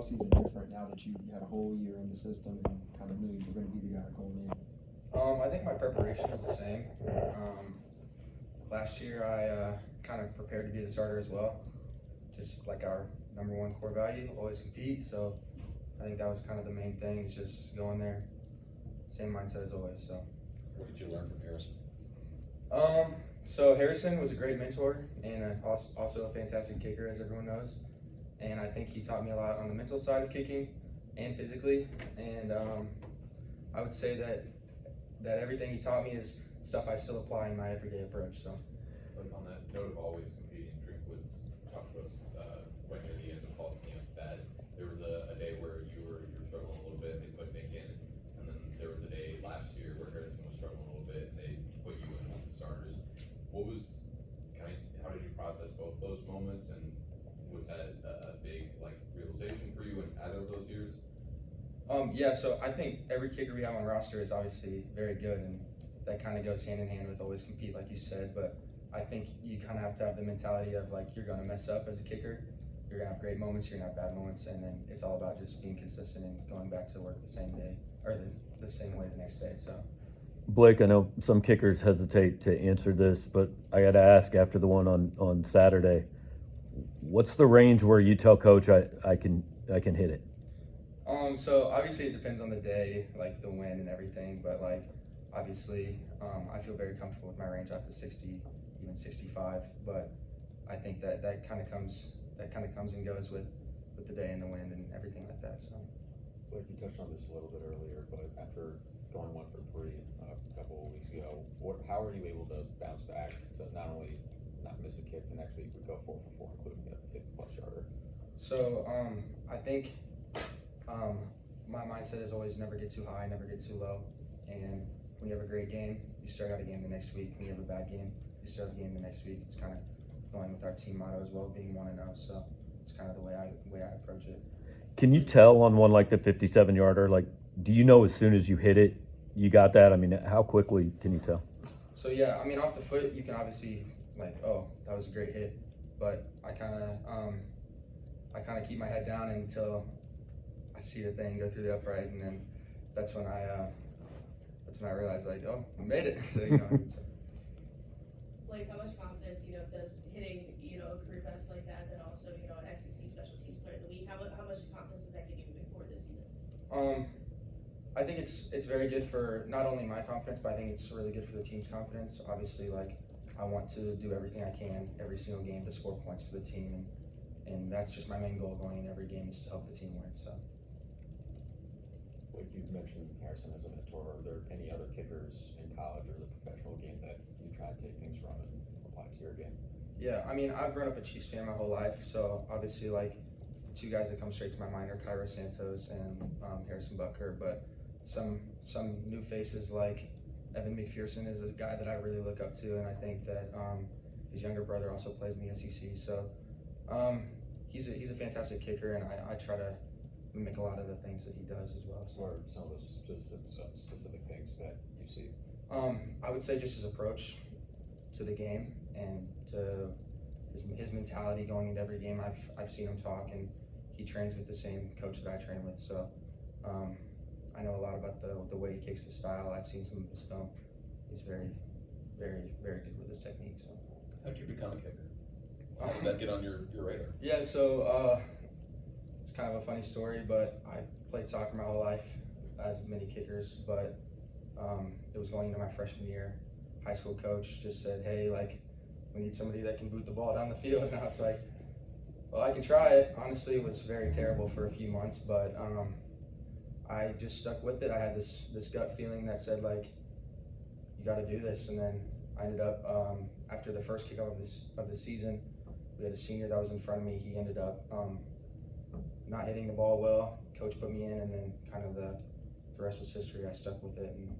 offseason different now that you had a whole year in the system and kind of knew you were going to be the guy going in? I think my preparation was the same. Last year I kind of prepared to be the starter as well, just like our number one core value, always compete. So I think that was kind of the main thing, is just going there, same mindset as always. So what did you learn from Harrison? So Harrison was a great mentor and also a fantastic kicker, as everyone knows. And I think he taught me a lot on the mental side of kicking and physically. And I would say that everything he taught me is stuff I still apply in my everyday approach. So, like on that note of always competing, Drinkwoods talked to us quite near the end of fall camp that there was a day where you were struggling a little bit, they put Nick in, and then there was a day last year where Harrison was struggling a little bit, and they put you in with the starters. What was how did you process both those moments, and was that a big realization for you in either of those years? Yeah, so I think every kicker we have on roster is obviously very good, and that kind of goes hand in hand with always compete, like you said. But I think you kind of have to have the mentality of you're going to mess up as a kicker. You're going to have great moments, you're going to have bad moments, and then it's all about just being consistent and going back to work the same day or the same way the next day. So. Blake, I know some kickers hesitate to answer this, but I got to ask after the one on Saturday, what's the range where you tell coach I can hit it? So obviously it depends on the day, the wind and everything, but obviously I feel very comfortable with my range out to 60, even 65, but I think that kind of comes and goes with the day and the wind and everything like that. So Blake, you touched on this a little bit earlier, but after going 1 for 3 a couple of weeks ago, how are you able to bounce back to not only not miss a kick the next week, but go 4 for 4, including a 50+ yarder? So I think my mindset is always never get too high, never get too low. And when you have a great game, you start out a game the next week. When you have a bad game, you start the game the next week. It's kind of going with our team motto as well, being 1-0. So it's kind of the way I approach it. Can you tell on one like the 57-yarder, do you know as soon as you hit it, you got that? I mean, how quickly can you tell? So yeah, I mean, off the foot, you can obviously oh, that was a great hit. But I kind of keep my head down until I see the thing go through the upright, and then that's when I realize oh, I made it. So so. Like, how much confidence does hitting a career best like that, then also an SEC special teams player of the week? How much confidence does that give you moving forward this season? I think it's very good for not only my confidence, but I think it's really good for the team's confidence. Obviously, I want to do everything I can every single game to score points for the team, and that's just my main goal going in every game, is to help the team win. So. Like you mentioned Harrison as a mentor, are there any other kickers in college or the professional game that you try to take things from and apply to your game? Yeah, I mean, I've grown up a Chiefs fan my whole life, so obviously the two guys that come straight to my mind are Cairo Santos and Harrison Butker, but some new faces like Evan McPherson is a guy that I really look up to, and I think that his younger brother also plays in the SEC. So he's a fantastic kicker, and I try to mimic a lot of the things that he does as well. So. What are some of those specific things that you see? I would say just his approach to the game and to his mentality going into every game. I've seen him talk, and he trains with the same coach that I train with. So I know a lot about the way he kicks, his style. I've seen some of his film. He's very, very, very good with his technique. So. How did you become a kicker? How did that get on your radar? Yeah, so it's kind of a funny story, but I played soccer my whole life, as many kickers, but it was going into my freshman year. High school coach just said, hey, we need somebody that can boot the ball down the field. And I was like, well, I can try it. Honestly, it was very terrible for a few months, but I just stuck with it. I had this gut feeling that said, you got to do this. And then I ended up, after the first kickoff of the season, we had a senior that was in front of me. He ended up not hitting the ball well. Coach put me in, and then kind of the rest was history. I stuck with it, and